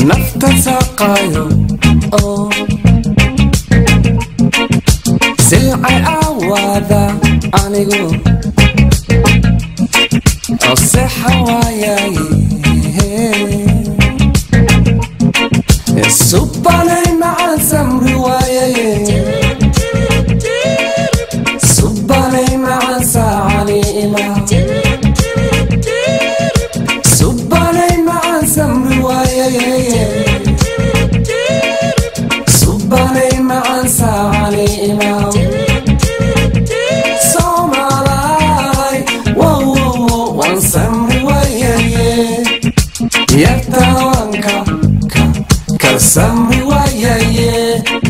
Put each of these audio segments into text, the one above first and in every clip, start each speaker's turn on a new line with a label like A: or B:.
A: nafta saqayo silcay awaada anigu sexa waayaye subanay macaan samri waayaye subanay macaan saacani ima subanay macaan samri waayaye subanay macaan saacani ima somalay wow wan samri waayaye yartawanka ka samri waayaye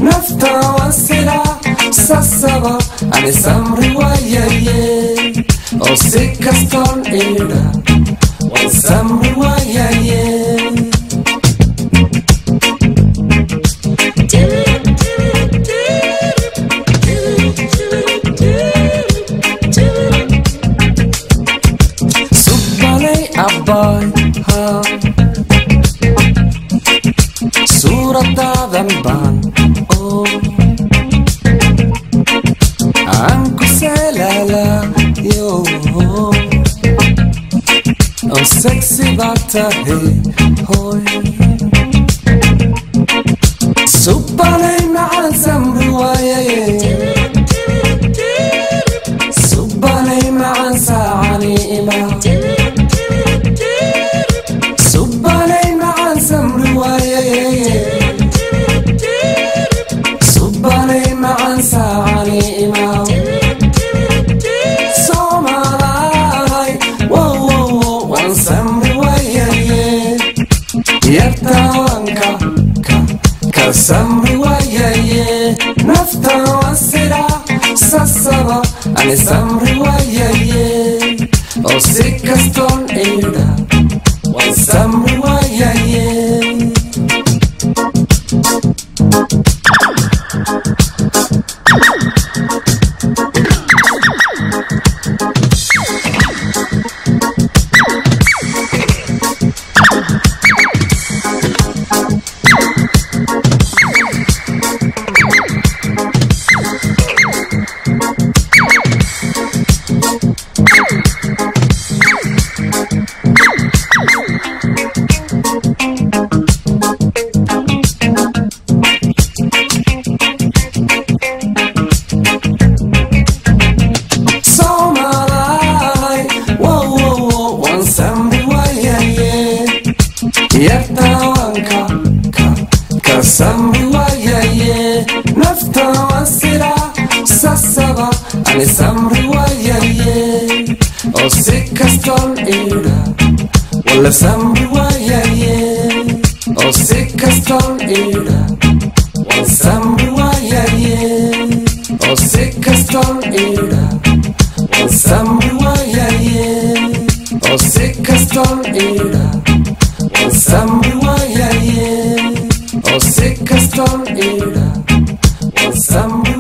A: nafta wasila sasaba ani samri waayaye oo si kastoon ida wan samri waayaye subalay abay suuradaadan baan aan ku salaalayo oo sexy baad tahay hoy subalay macaan samri waayaye subalay macaan saacani ima subalay macaan samri waayaye subalay macaan saacani ima somalay wow wan samri waayaye yartawanka ka samri waayaye nafta wasila sasaba ani samri waayaye oo si kastoon ida wan samri waayaye yartawanka ka samri waayaye nafta wasila sasaba ani samri waayaye oo si kastoon ida wala samri waayaye oo si kastoon ida wan samri waayaye oo si kastoon ida wan samri waayaye oo si kastoon ida wan samri waayaye oo si kastoon ida wan samri